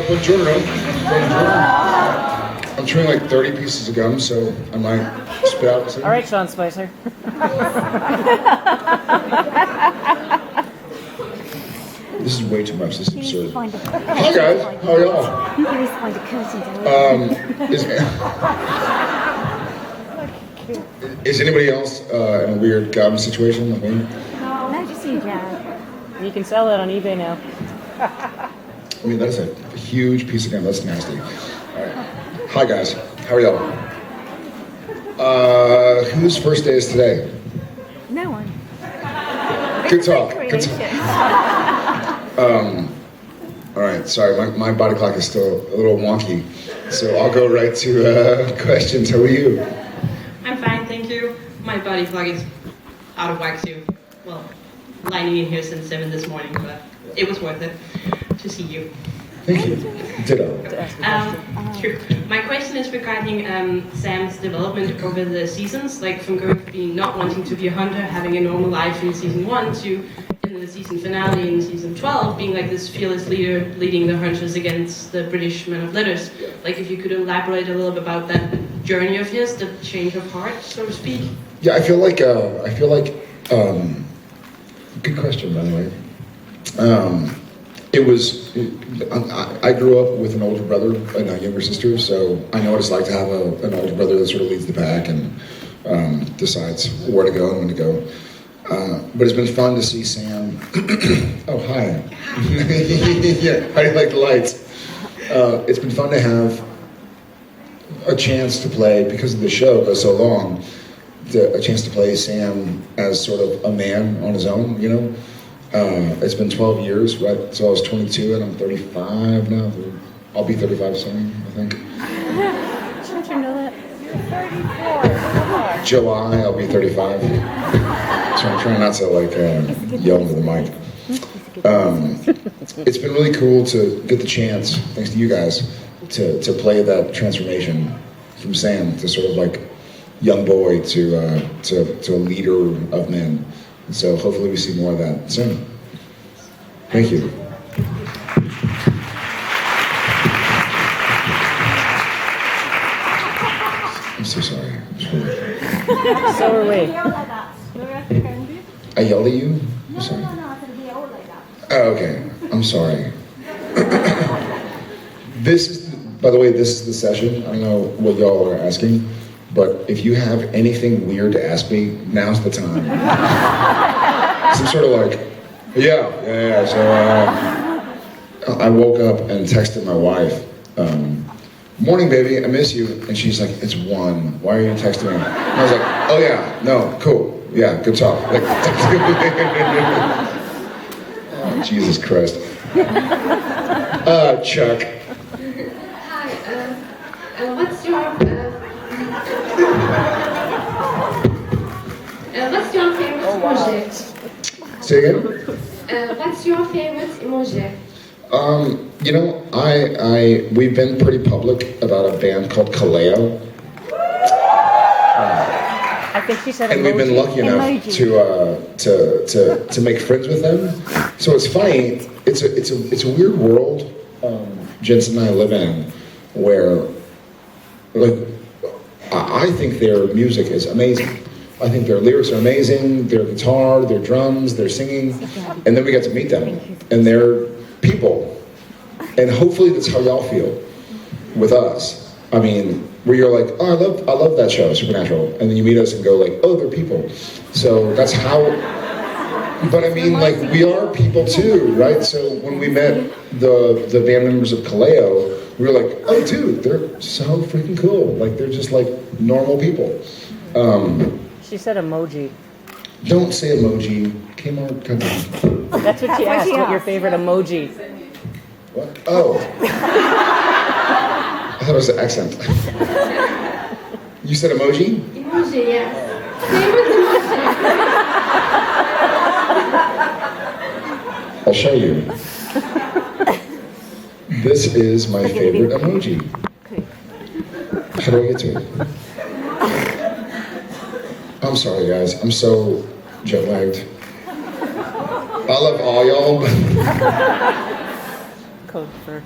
Buongiorno. Buongiorno. I'm chewing like 30 pieces of gum, so I might spit out some. All right, Sean Spicer. This is way too much. This is He needs to absurd. find a Hi guys, how are y'all? He needs to find a curtain to Is anybody else in a weird gum situation like me? No, just you, Jared. You can sell it on eBay now. I mean, that is a huge piece of gum. That's nasty. All right. Hi guys, how are y'all? Whose first day is today? No one. Good talk. Good talk. All right, sorry, my body clock is still a little wonky, so I'll go right to questions. How are you? I'm fine, thank you. My body clock is out of whack too. Well, lying in here since 7 this morning, but it was worth it to see you. Thank you. Ditto. Sure. My question is regarding Sam's development over the seasons, like from going from being not wanting to be a hunter, having a normal life in season 1 to in the season finale in season 12, being like this fearless leader leading the hunters against the British men of letters. Like if you could elaborate a little bit about that journey of his, the change of heart, so to speak. Yeah, I feel like, good question, by the way. I grew up with an older brother and a younger sister, so I know what it's like to have an older brother that sort of leads the pack and decides where to go and when to go. But it's been fun to see Sam. Oh, hi. Yeah, how do you like the lights? It's been fun to have a chance to play, because the show goes so long, a chance to play Sam as sort of a man on his own, you know? It's been 12 years, right? So I was 22 and I'm 35 now. I'll be 35 soon, I think. Shouldn't you know that? July, I'll be 35. So I'm trying not to yell into the mic. It's been really cool to get the chance, thanks to you guys, to play that transformation from Sam to sort of like young boy to a leader of men. So hopefully we see more of that soon. Thank you. I'm so sorry. So are we. I yelled at you? I'm sorry. Oh, okay. I'm sorry. By the way, this is the session. I don't know what y'all are asking, but if you have anything weird to ask me, now's the time. Some sort of like, yeah. So I woke up and texted my wife, morning baby, I miss you. And she's like, it's 1, why are you texting me? And I was like, oh yeah, no, cool, yeah, good talk. Like, oh, Jesus Christ. Chuck. Hi, what's your favorite project? Say again? What's your favorite emoji? You know, we've been pretty public about a band called Kaleo. I think she said And we've been lucky enough to make friends with them. So it's funny. It's a weird world Jensen and I live in, where I think their music is amazing. I think their lyrics are amazing. Their guitar, their drums, their singing, and then we get to meet them, and they're people. And hopefully that's how y'all feel with us. I mean, where you're like, oh, I love that show, Supernatural, and then you meet us and go like, oh, they're people. So that's how. But I mean, like, we are people too, right? So when we met the band members of Kaleo, we were like, oh, dude, they're so freaking cool. Like, they're just like normal people. She said emoji. Don't say emoji. Kmart, come on. That's what she asked. What your favorite emoji? What? Oh. I thought it was an accent. You said emoji? Emoji, yes. Favorite emoji? I'll show you. This is my favorite emoji. How do I get to it? I'm sorry, guys. I'm so jet lagged. I love all y'all. Code for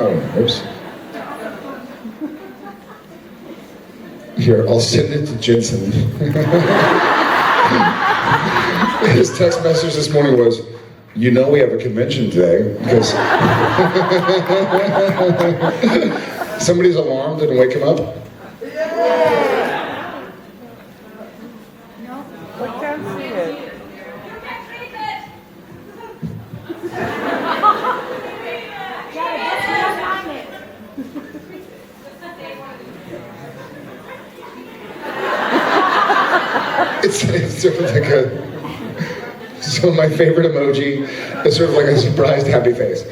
Oh, oops. Here, I'll send it to Jensen. His text message this morning was, "You know we have a convention today," because somebody's alarm didn't wake him up. I can't see it. It's sort of like so my favorite emoji is sort of like a surprised happy face.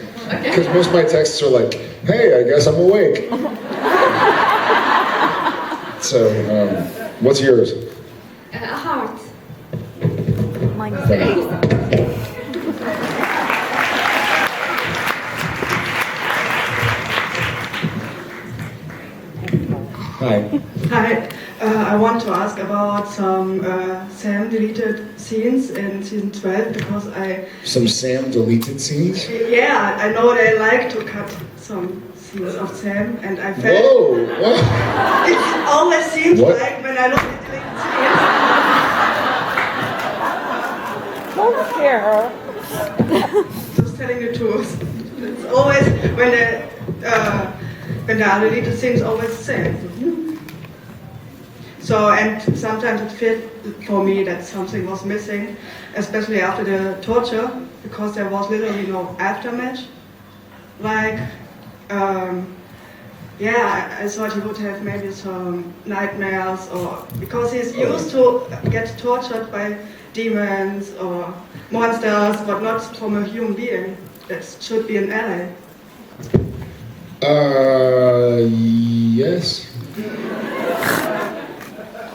Because most of my texts are like, "Hey, I guess I'm awake." So, what's yours? A heart. Mine is face. Hi. Hi, I want to ask about some Sam deleted scenes in season 12 because Some Sam deleted scenes? I know they like to cut some scenes of Sam and I felt Whoa! What? it always seems What? like when I look at deleted Don't scare her. scenes, just telling the truth. It's always when the deleted scenes always the same. So, and sometimes it felt for me that something was missing, especially after the torture, because there was literally no aftermath. Like, I thought he would have maybe some nightmares, or because he's used to get tortured by demons or monsters, but not from a human being. That should be an ally. Yes.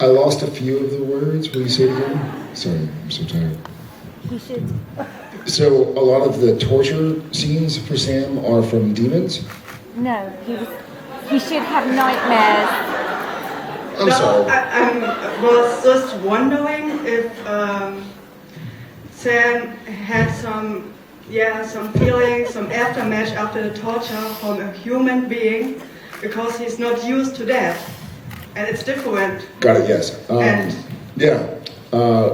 I lost a few of the words. Will you say it again? Sorry, I'm so tired. He should. So, a lot of the torture scenes for Sam are from demons? No, he should have nightmares. I'm sorry. I was just wondering if Sam had some feelings, some aftermath after the torture from a human being, because he's not used to that, and it's different. Got it, yes. And-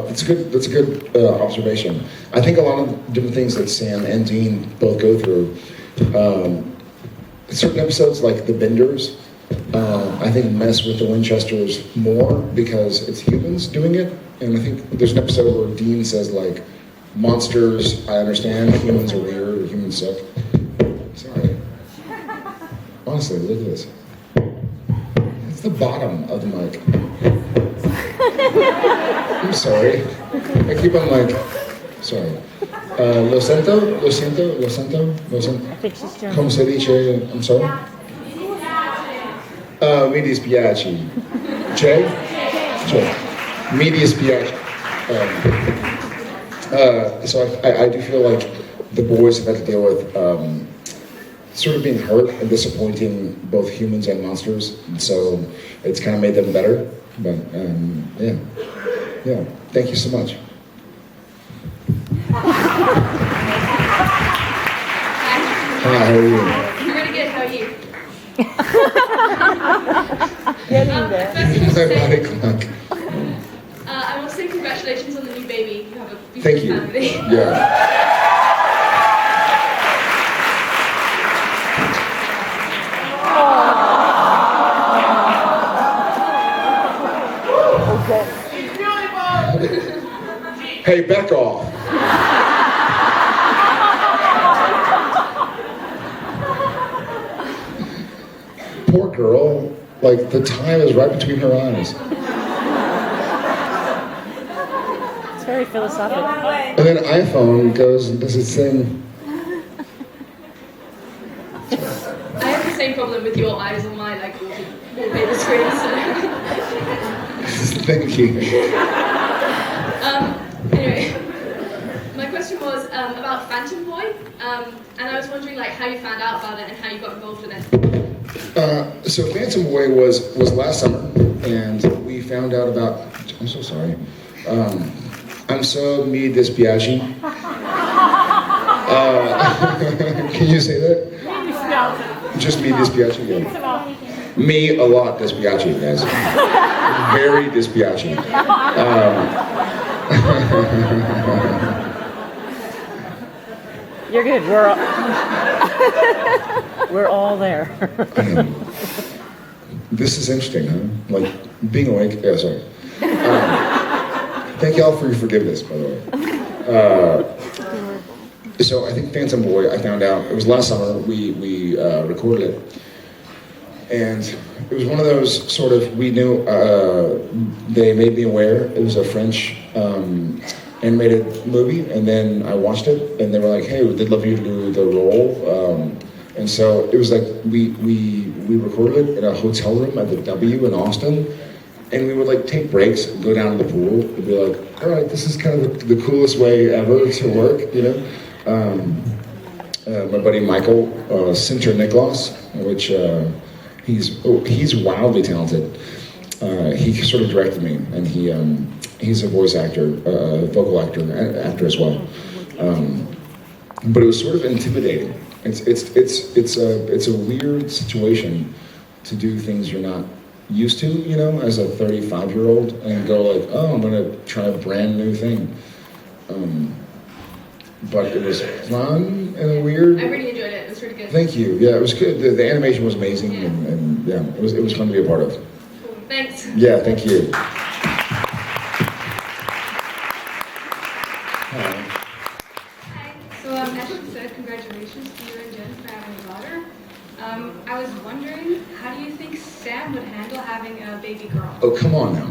That's a good observation. I think a lot of different things that Sam and Dean both go through, certain episodes like the Benders, I think mess with the Winchesters more because it's humans doing it. And I think there's an episode where Dean says like, "Monsters, I understand, humans are weird, or humans suck." Sorry. Honestly, look at this. It's the bottom of the mic. I'm sorry. I keep on like, sorry. Lo siento. I think she's German. Come se dice, I'm sorry? Mi dispiace. Che? Che. Mi dispiace. So I do feel like the boys have had to deal with sort of being hurt and disappointing both humans and monsters. And so it's kind of made them better. But yeah. Thank you so much. Hi, how are you? I'm really good, how are you? Getting there. First thing I My should body say, clock. I want to say congratulations on the new baby. You have a beautiful Thank you. family. Yeah. Hey, back off. Poor girl. Like, the time is right between her eyes. It's very philosophical. And then iPhone goes and does its thing. I have the same problem with your eyes on my wallpaper screen. So. Thank you. Anyway, my question was about Phantom Boy, and I was wondering how you found out about it and how you got involved with it. So Phantom Boy was last summer, and we found out about. I'm so sorry. I'm so mi dispiace. Can you say that? Just mi dispiace, yeah. Me a lot dispiace, guys. Very dispiace. You're good. We're all there. This is interesting, huh? Like, being awake, yeah, sorry. Thank y'all for your forgiveness, by the way. So I think Phantom Boy, I found out, it was last summer, we recorded it. And it was one of those sort of, we knew, they made me aware, it was a French animated movie, and then I watched it, and they were like, hey, they'd love you to do the role. And so it was like, we recorded it in a hotel room at the W in Austin, and we would like take breaks and go down to the pool and be like, all right, this is kind of the coolest way ever to work, you know? My buddy Michael, Sinter Niklas, which he's wildly talented. He sort of directed me, and he's a voice actor, vocal actor as well. But it was sort of intimidating. It's a weird situation to do things you're not used to, you know, as a 35-year-old, and go like, oh, I'm gonna try a brand new thing. But it was fun and weird. I really enjoyed it. It was really good. Thank you. Yeah, it was good. The animation was amazing, and yeah, it was fun to be a part of. Cool. Thanks. Yeah, thank you. Hi. So as you said, congratulations to you and Jen for having a daughter. I was wondering, how do you think Sam would handle having a baby girl? Oh, come on now.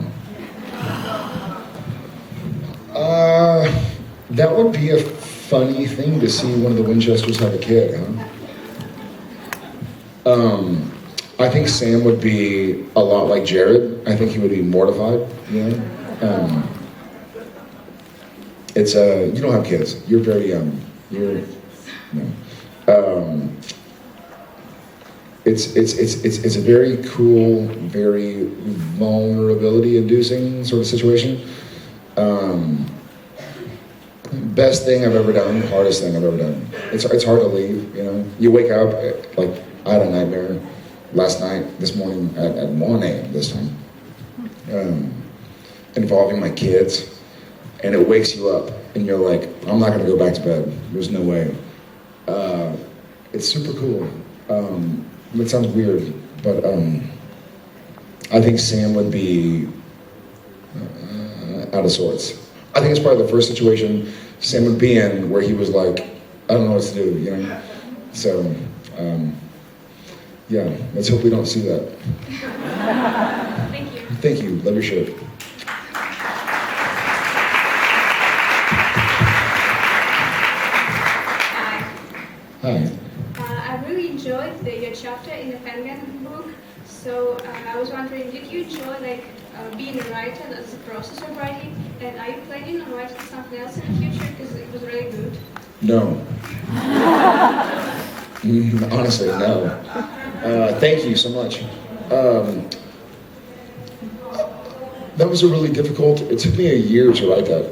That would be a funny thing to see one of the Winchesters have a kid, huh? I think Sam would be a lot like Jared. I think he would be mortified, you know? You don't have kids. You're very young. It's a very cool, very vulnerability-inducing sort of situation. Best thing I've ever done, hardest thing I've ever done. It's hard to leave, you know? You wake up, like, I had a nightmare last night, this morning, at 1 a.m. this time, involving my kids, and it wakes you up, and you're like, I'm not gonna go back to bed. There's no way. It's super cool. It sounds weird, but I think Sam would be out of sorts. I think it's probably the first situation Sam would be in where he was like, I don't know what to do, you know? So, yeah, let's hope we don't see that. Thank you. Thank you, love your shirt. Hi. Hi. I really enjoyed your chapter in the Fengen book. So I was wondering, did you enjoy being a writer, that's the process of writing, and are you planning on writing something else in the future because it was really good? No. Honestly, no. Thank you so much. That was a really difficult, it took me a year to write that.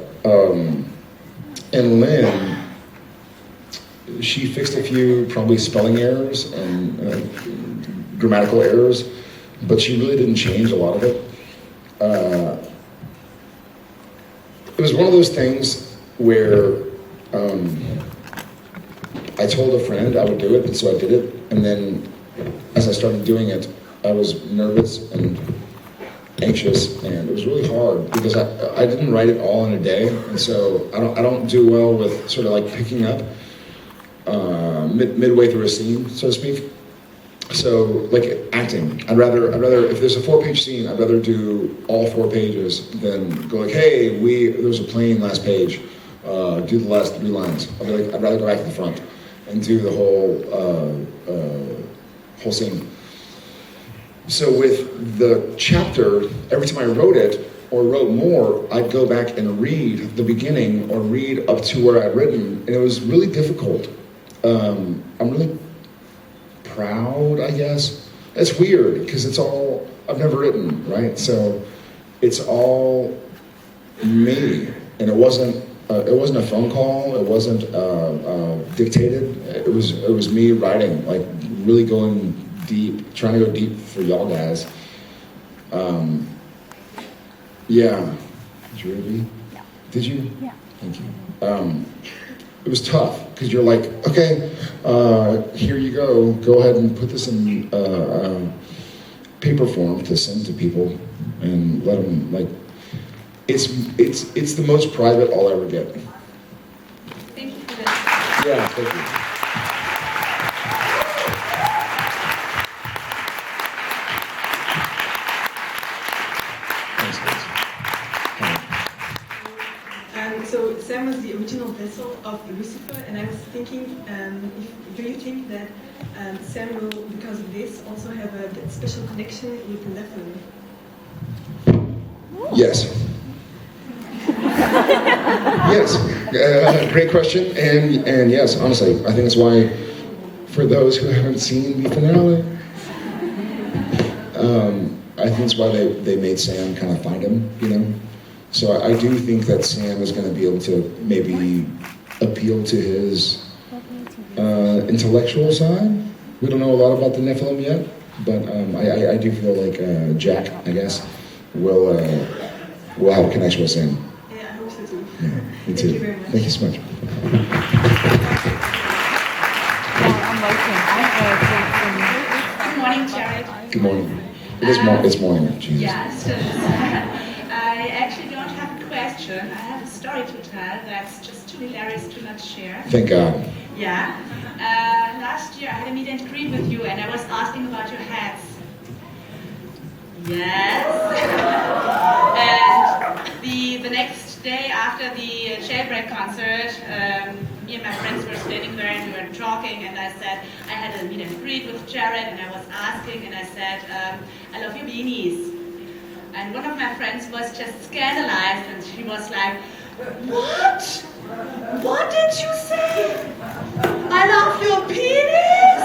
And Lynn, she fixed a few probably spelling errors and grammatical errors, but she really didn't change a lot of it. It was one of those things where I told a friend I would do it, and so I did it. And then as I started doing it, I was nervous and anxious, and it was really hard because I didn't write it all in a day, and so I don't do well with sort of like picking up midway through a scene, so to speak. So, like acting, I'd rather if there's a 4-page scene, I'd rather do all 4 pages than go like, hey, there was a plane last page, do the last 3 lines. I'd rather go back to the front and do the whole scene. So with the chapter, every time I wrote it or wrote more, I'd go back and read the beginning or read up to where I'd written, and it was really difficult. I'm really proud, I guess. It's weird because it's all I've never written, right? So it's all me, and it wasn't a phone call. It wasn't dictated. It was me writing, like really going deep, trying to go deep for y'all guys. Yeah. Did you read? Yeah. Did you? Yeah. Thank you. It was tough because you're like, okay, here you go. Go ahead and put this in paper form to send to people and let them like. It's the most private I'll ever get. Thank you for that. Yeah, thank you. Thanks, guys. So Sam was the original vessel of Lucifer, and I was thinking, do you think that Sam will, because of this, also have a special connection with the Nephilim? Yes. Yes, great question, and yes, honestly, I think that's why, for those who haven't seen the finale, I think that's why they made Sam kind of find him, you know? So I do think that Sam is going to be able to maybe appeal to his intellectual side. We don't know a lot about the Nephilim yet, but I do feel like Jack, I guess, will have a connection with Sam. Yeah, I hope so too. Yeah, me Thank too. you very much. Thank you so much. I'm waiting. Good morning, Jared. Good morning. It's morning. Jesus. Yes. I actually don't have a question. I have a story to tell that's just too hilarious to not share. Thank God. Yeah. Last year I had a meet and greet with you and I was asking about your hats. Yes. And the next day after the Jailbreak concert, me and my friends were standing there and we were talking and I said, I had a meet and greet with Jared and I was asking and I said, I love your beanies. And one of my friends was just scandalized and she was like, what? What did you say? I love your penis?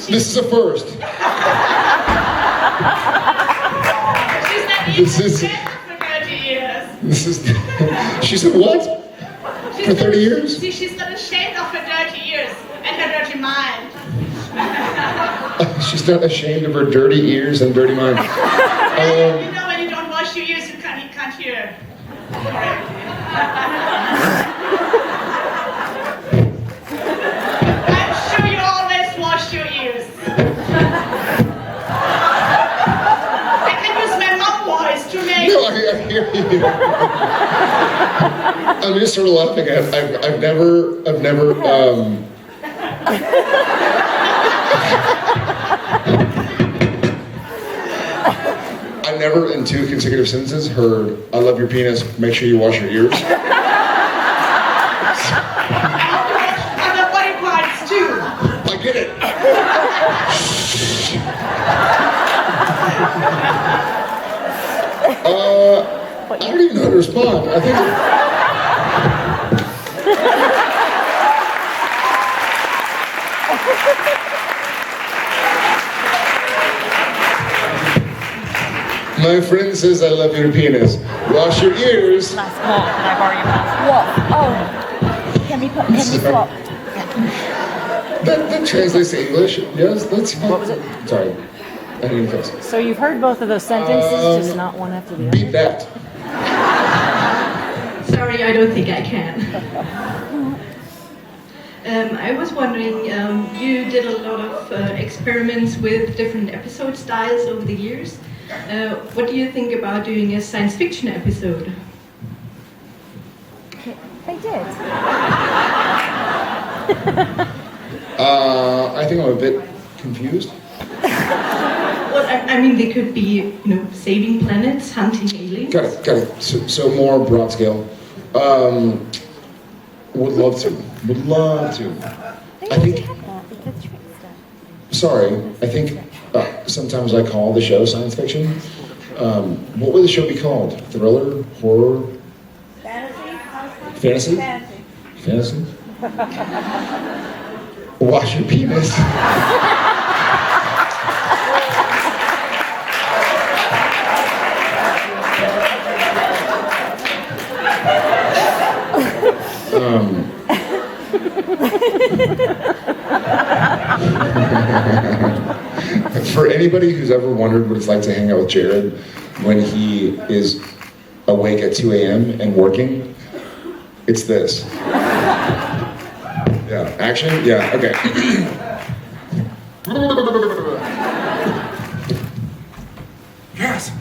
This is a first. She's not even This is- dead for 30 years. This is. She said what? She's For not- 30 years? See, she's not ashamed of her dirty ears and her dirty mind. She's not ashamed of her dirty ears and dirty mind. You know when you don't wash your ears, you can't hear. I'm sure you always wash your ears. I can use my mom voice to make... No, I hear you. I'm just sort of laughing. I've never. I've never, in 2 consecutive sentences, heard "I love your penis. Make sure you wash your ears." Other body parts too. I get it. I don't even know how to respond. I think. My friend says I love your penis. Wash your ears. Last call, and I've already passed. What? Oh. Can we swap? That translates to English. Yes, that's fine. What was it? Sorry. I didn't fix it. So you've heard both of those sentences, just not one after the other? Beat that. Sorry, I don't think I can. I was wondering, you did a lot of experiments with different episode styles over the years. What do you think about doing a science fiction episode? They did. I think I'm a bit confused. Well, I mean, they could be, saving planets, hunting aliens. Got it. So more broad scale. Would love to. I think. Sorry, I think sometimes I call the show science fiction. What would the show be called? Thriller, horror, fantasy. Fantasy? Wash your penis. For anybody who's ever wondered what it's like to hang out with Jared when he is awake at 2 a.m. and working, it's this. Yeah, action? Yeah, okay. Yes!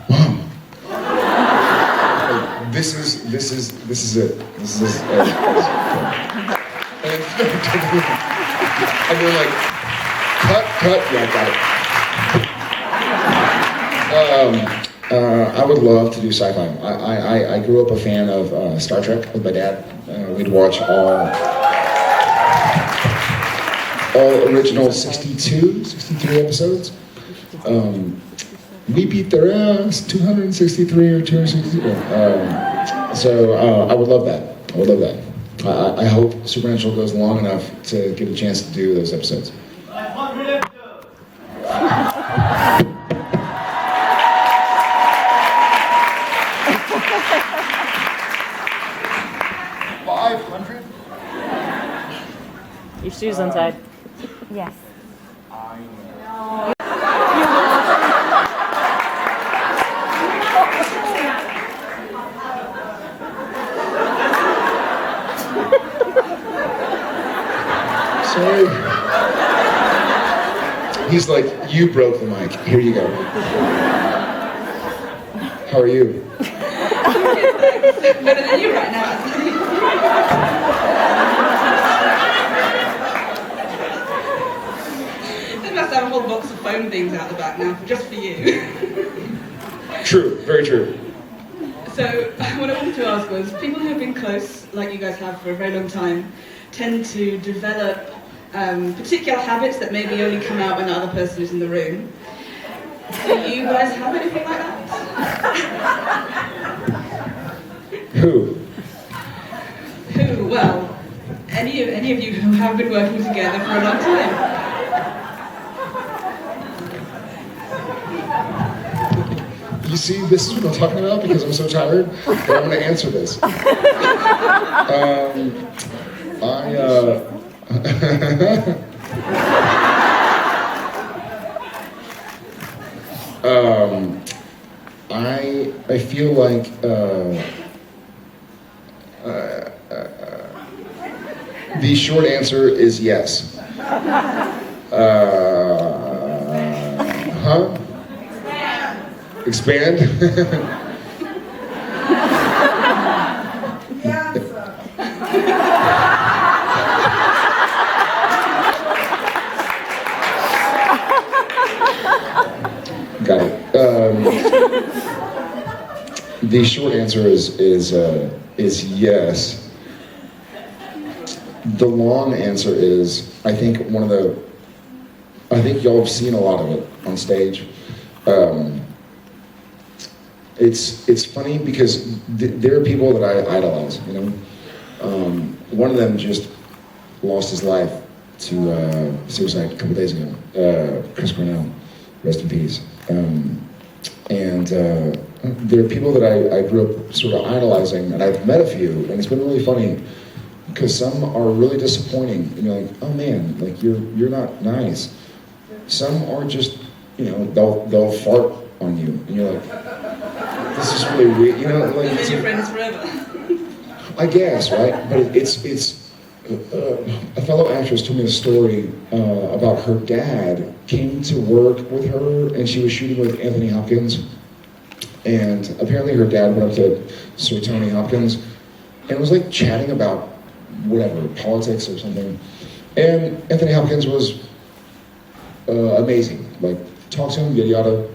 Mom! This is it. And they're like, cut, yeah, got it. I would love to do sci-fi. I grew up a fan of Star Trek with my dad. We'd watch all original 63 episodes. We beat their ass, 263 or 262. So I would love that. I hope Supernatural goes long enough to get a chance to do those episodes. 500 Your shoes untied. Yes. Sorry. He's like, you broke the mic. Here you go. How are you? Better than you right now. They must have a whole box of phone things out the back now, just for you. True, very true. So, what I wanted to ask was, people who have been close, like you guys have for a very long time, tend to develop particular habits that maybe only come out when the other person is in the room. Do you guys have anything like that? Who? Who? Well, any of you who have been working together for a long time. You see, this is what I'm talking about because I'm so tired, but I'm going to answer this. I feel like the short answer is yes. Huh? Expand? Got it. The short answer is yes. The long answer is I think y'all have seen a lot of it on stage. It's funny because there are people that I idolize. You know, one of them just lost his life to suicide a couple days ago. Chris Cornell, rest in peace. There are people that I grew up sort of idolizing, and I've met a few, and it's been really funny because some are really disappointing. And you're like, oh man, like you're not nice. Some are just, you know, they'll fart on you, and you're like, this is really weird, you know, like. And your friends forever. I guess, right? But it's a fellow actress told me a story about her dad came to work with her, and she was shooting with Anthony Hopkins. And apparently her dad went up to Sir Tony Hopkins and was like chatting about whatever, politics or something. And Anthony Hopkins was amazing, like talked to him, yada yada.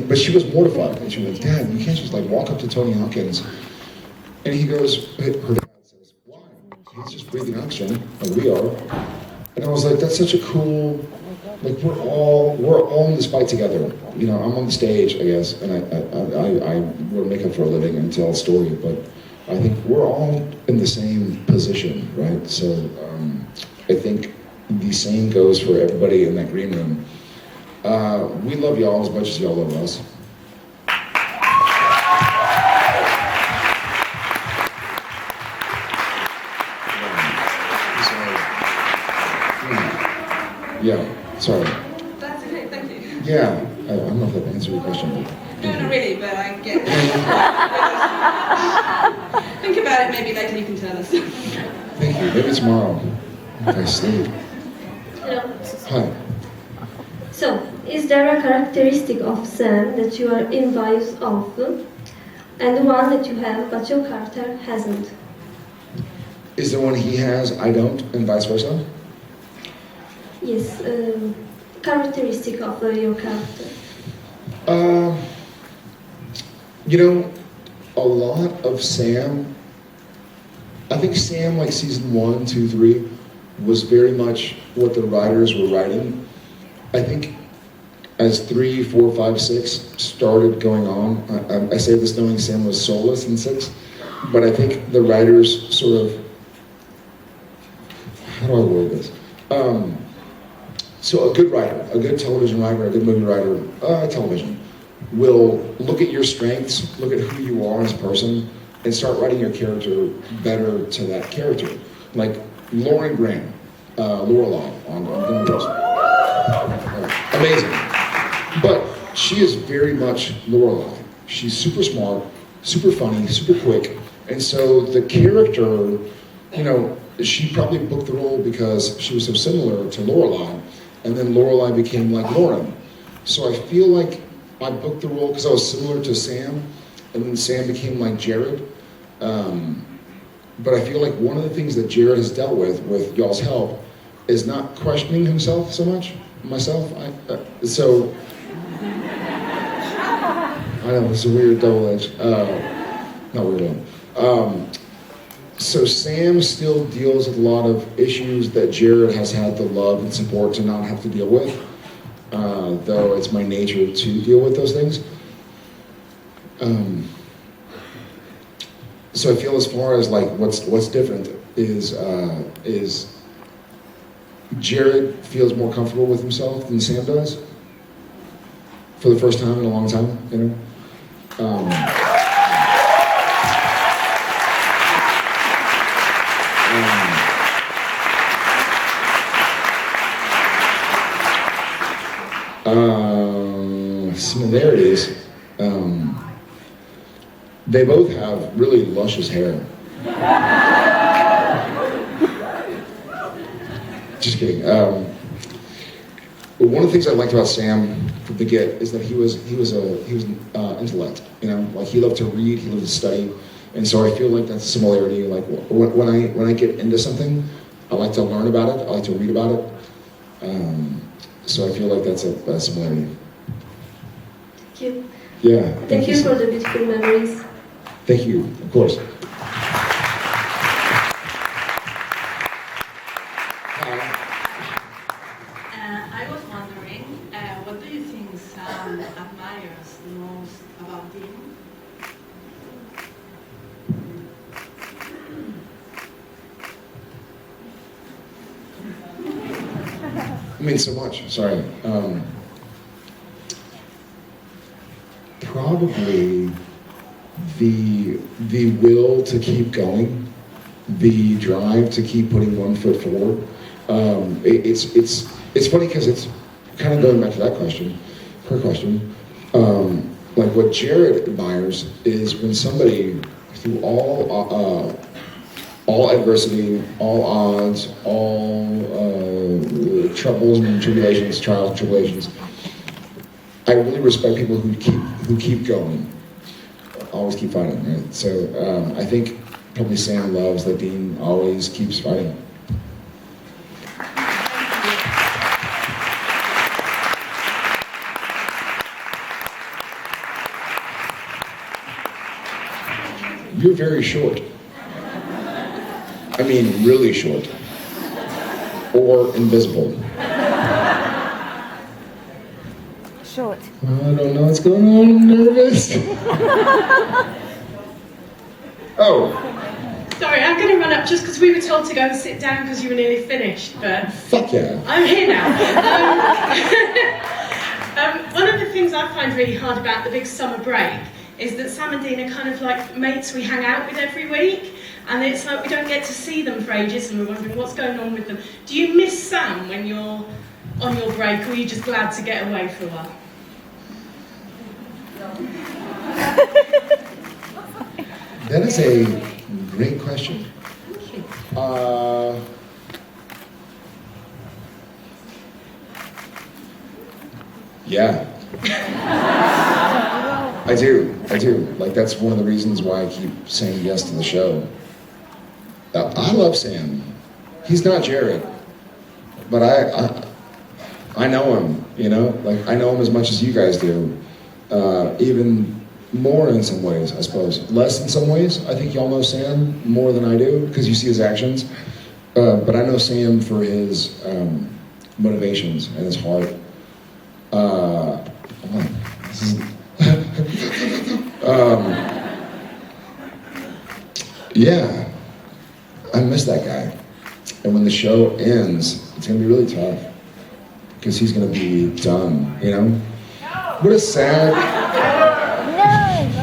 But she was mortified, and she was like, Dad, you can't just like walk up to Tony Hopkins. And he goes, her dad says, why? He's just breathing oxygen, like we are. And I was like, that's such a cool, like we're all in this fight together. You know, I'm on the stage, I guess, and I wear makeup for a living and tell a story, but I think we're all in the same position, right? So I think the same goes for everybody in that green room. We love y'all as much as y'all love us. Yeah, sorry. That's okay, thank you. Yeah, I don't know if that answered your question. No, not really, but I get it. Think about it, maybe later you can tell us. Thank you. Maybe tomorrow if I sleep. Hello. Hi. So, is there a characteristic of Sam that you are envious of, and one that you have but your character hasn't? Is there one he has, I don't, and vice versa? Yes, characteristic of your character. You know, a lot of Sam, I think Sam, like season 1, 2, 3, was very much what the writers were writing. I think as 3, 4, 5, 6 started going on, I say this knowing Sam was soulless in 6, but I think the writers sort of, how do I word this? So a good writer, a good television writer, a good movie writer, television, will look at your strengths, look at who you are as a person, and start writing your character better to that character. Like Lauren Graham, Lorelai on Game of Thrones. Amazing. But she is very much Lorelai. She's super smart, super funny, super quick, and so the character, you know, she probably booked the role because she was so similar to Lorelai, and then Lorelai became like Lauren. So I feel like I booked the role because I was similar to Sam, and then Sam became like Jared. But I feel like one of the things that Jared has dealt with y'all's help, is not questioning himself so much. Myself, so I know it's a weird double-edged, not weird one. So Sam still deals with a lot of issues that Jared has had the love and support to not have to deal with, though it's my nature to deal with those things. So I feel as far as like what's different is Jared feels more comfortable with himself than Sam does for the first time in a long time, you know. Similarities. They both have really luscious hair. Just kidding. One of the things I liked about Sam from the get is that he was an intellect. You know, like he loved to read, he loved to study, and so I feel like that's a similarity. Like when I get into something, I like to learn about it. I like to read about it. So I feel like that's a similarity. Thank you. Yeah. Thank you for the beautiful memories. Thank you, of course. I was wondering, what do you think Sam admires the most about Dean? I mean, so much. Sorry. Probably the will to keep going, the drive to keep putting one foot forward. It's funny because it's kind of going back to that question, her question. Like what Jared admires is when somebody, through all adversity, all odds, all troubles and tribulations, trials and tribulations, I really respect people who keep going, always keep fighting, right? So I think probably Sam loves that Dean always keeps fighting. You're very short. I mean, really short. Or invisible. Short. I don't know what's going on. I'm nervous. Go! Sorry, I'm going to run up just because we were told to go and sit down because you were nearly finished, but Fuck yeah. I'm here now. One of the things I find really hard about the big summer break is that Sam and Dean are kind of like mates we hang out with every week, and it's like we don't get to see them for ages and we're wondering what's going on with them. Do you miss Sam when you're on your break, or are you just glad to get away for a while? That is a great question. Yeah. I do. Like, that's one of the reasons why I keep saying yes to the show. I love Sam. He's not Jared, but I know him, you know? Like, I know him as much as you guys do. Even more in some ways, I suppose. Less in some ways. I think y'all know Sam more than I do, because you see his actions. But I know Sam for his motivations and his heart. Yeah, I miss that guy. And when the show ends, it's gonna be really tough, because he's gonna be done, you know? What a sad...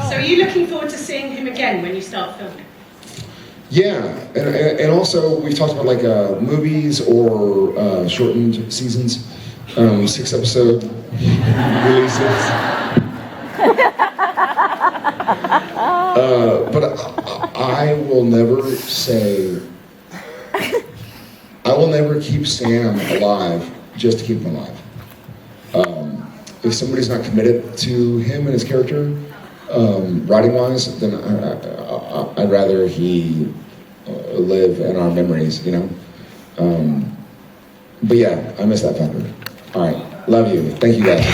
So are you looking forward to seeing him again when you start filming? Yeah, and also we've talked about like movies or shortened seasons, 6-episode releases. But I will never say, I will never keep Sam alive just to keep him alive. If somebody's not committed to him and his character, writing-wise, then I'd rather he live in our memories, you know? But yeah, I miss that factor. All right, love you. Thank you guys.